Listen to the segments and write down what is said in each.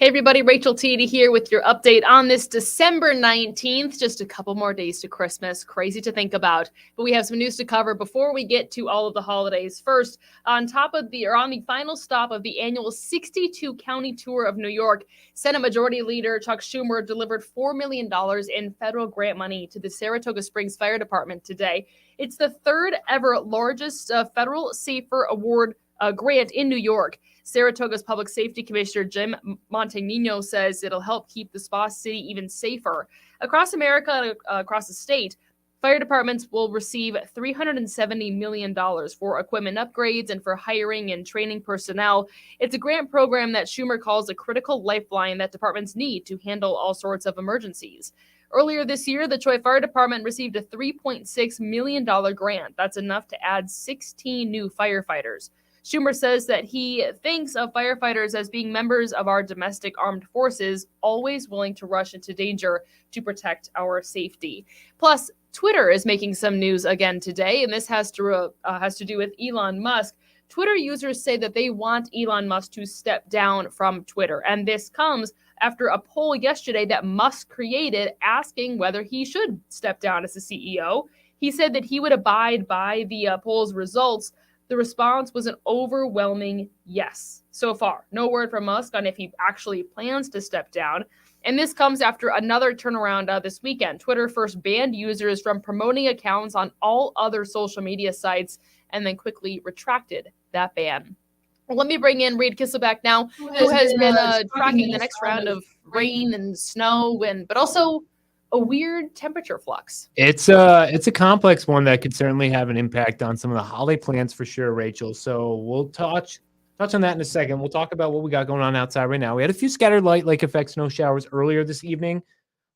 Hey everybody, Rachel Tiede here with your update on this December 19th. Just a couple more days to Christmas. Crazy to think about. But we have some news to cover before we get to all of the holidays. First, on the final stop of the annual 62 county tour of New York, Senate Majority Leader Chuck Schumer delivered $4 million in federal grant money to the Saratoga Springs Fire Department today. It's the third ever largest federal SAFER award grant in New York. Saratoga's Public Safety Commissioner Jim Montagnino says it'll help keep the spa city even safer. Across America and across the state, fire departments will receive $370 million for equipment upgrades and for hiring and training personnel. It's a grant program that Schumer calls a critical lifeline that departments need to handle all sorts of emergencies. Earlier this year, the Troy Fire Department received a $3.6 million grant. That's enough to add 16 new firefighters. Schumer says that he thinks of firefighters as being members of our domestic armed forces, always willing to rush into danger to protect our safety. Plus, Twitter is making some news again today, and this has to do with Elon Musk. Twitter users say that they want Elon Musk to step down from Twitter, and this comes after a poll yesterday that Musk created asking whether he should step down as the CEO. He said that he would abide by the poll's results. The response was an overwhelming yes. So far, no word from Musk on if he actually plans to step down. And this comes after another turnaround this weekend. Twitter first banned users from promoting accounts on all other social media sites and then quickly retracted that ban. Well, let me bring in Reed Kisselback now, who has been tracking the next round of rain and snow, but also a weird temperature flux. It's a complex one that could certainly have an impact on some of the holiday plans for sure, Rachel. So we'll touch on that in a second. We'll talk about what we got going on outside right now. We had a few scattered light lake effect snow showers earlier this evening.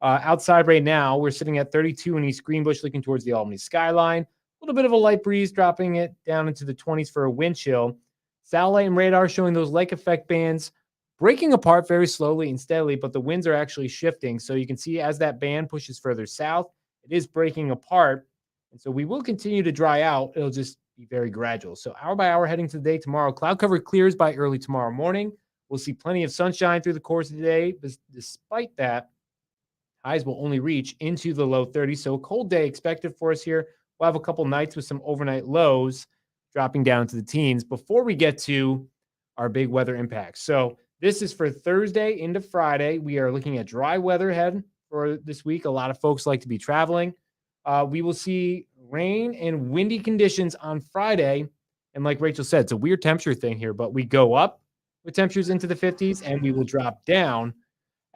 Outside right now, we're sitting at 32 in East Greenbush, looking towards the Albany skyline. A little bit of a light breeze, dropping it down into the 20s for a wind chill. Satellite and radar showing those lake effect bands breaking apart very slowly and steadily, but the winds are actually shifting. So you can see as that band pushes further south, it is breaking apart. And so we will continue to dry out. It'll just be very gradual. So hour by hour heading to the day tomorrow, cloud cover clears by early tomorrow morning. We'll see plenty of sunshine through the course of the day. But despite that, highs will only reach into the low 30s. So a cold day expected for us here. We'll have a couple nights with some overnight lows dropping down to the teens before we get to our big weather impacts. So this is for Thursday into Friday. We are looking at dry weather ahead for this week. A lot of folks like to be traveling. We will see rain and windy conditions on Friday. And like Rachel said, it's a weird temperature thing here, but we go up with temperatures into the 50s and we will drop down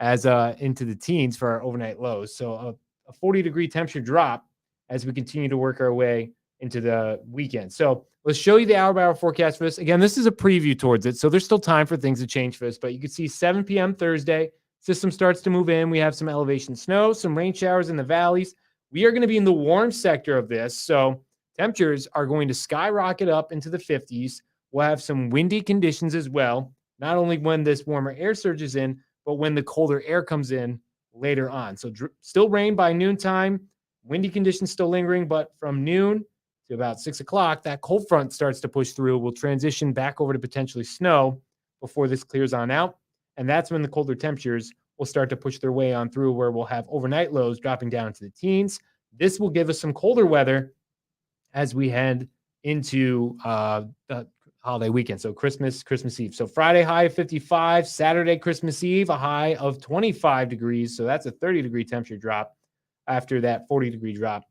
as into the teens for our overnight lows. So a 40-degree temperature drop as we continue to work our way into the weekend. So let's show you the hour-by-hour forecast for this. Again, this is a preview towards it, so there's still time for things to change for this, but you can see 7 p.m. Thursday, system starts to move in. We have some elevation snow, some rain showers in the valleys. We are going to be in the warm sector of this, so temperatures are going to skyrocket up into the 50s. We'll have some windy conditions as well, not only when this warmer air surges in, but when the colder air comes in later on. So still rain by noontime, windy conditions still lingering, but from noon to about 6 o'clock, that cold front starts to push through. We'll transition back over to potentially snow before this clears on out. And that's when the colder temperatures will start to push their way on through, where we'll have overnight lows dropping down into the teens. This will give us some colder weather as we head into the holiday weekend. So Christmas Eve. So Friday high of 55, Saturday, Christmas Eve, a high of 25 degrees. So that's a 30-degree temperature drop after that 40-degree drop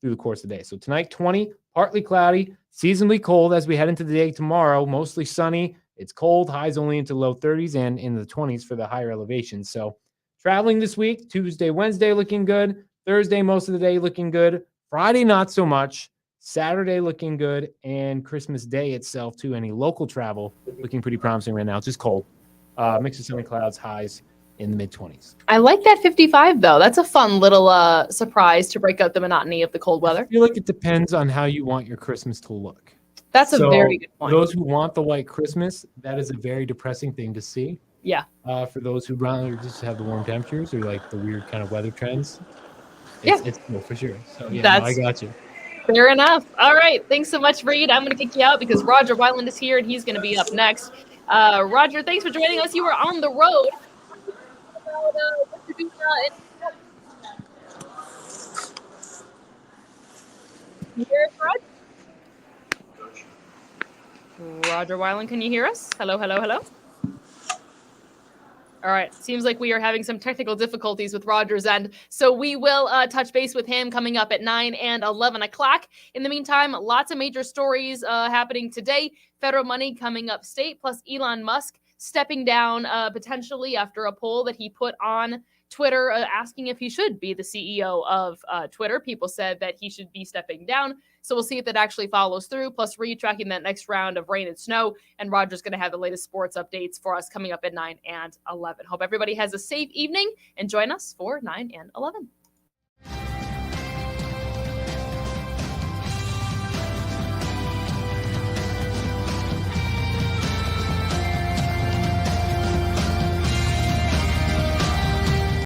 through the course of the day. So tonight, 20, partly cloudy, seasonably cold as we head into the day tomorrow, mostly sunny. It's cold, highs only into low 30s and in the 20s for the higher elevations. So traveling this week, Tuesday, Wednesday looking good. Thursday, most of the day looking good. Friday, not so much. Saturday looking good. And Christmas Day itself, too. Any local travel looking pretty promising right now. It's just cold. Mix of sun and clouds, highs in the mid-20s. I like that 55, though. That's a fun little surprise to break out the monotony of the cold weather. I feel like it depends on how you want your Christmas to look. That's a very good point. Those who want the white Christmas, that is a very depressing thing to see. Yeah. For those who rather just have the warm temperatures or like the weird kind of weather trends, it's cool for sure. So yeah, I got you. Fair enough. All right. Thanks so much, Reed. I'm going to kick you out because Roger Weiland is here and he's going to be up next. Roger, thanks for joining us. You were on the road. What you're doing, you hear us, Roger Weiland, can you hear us? Hello, hello, hello. All right. Seems like we are having some technical difficulties with Roger's end. So we will touch base with him coming up at 9 and 11 o'clock. In the meantime, lots of major stories happening today. Federal money coming up state, plus Elon Musk stepping down potentially after a poll that he put on Twitter asking if he should be the CEO of Twitter. People said that he should be stepping down. So we'll see if that actually follows through, plus retracking that next round of rain and snow. And Roger's going to have the latest sports updates for us coming up at 9 and 11. Hope everybody has a safe evening and join us for 9 and 11.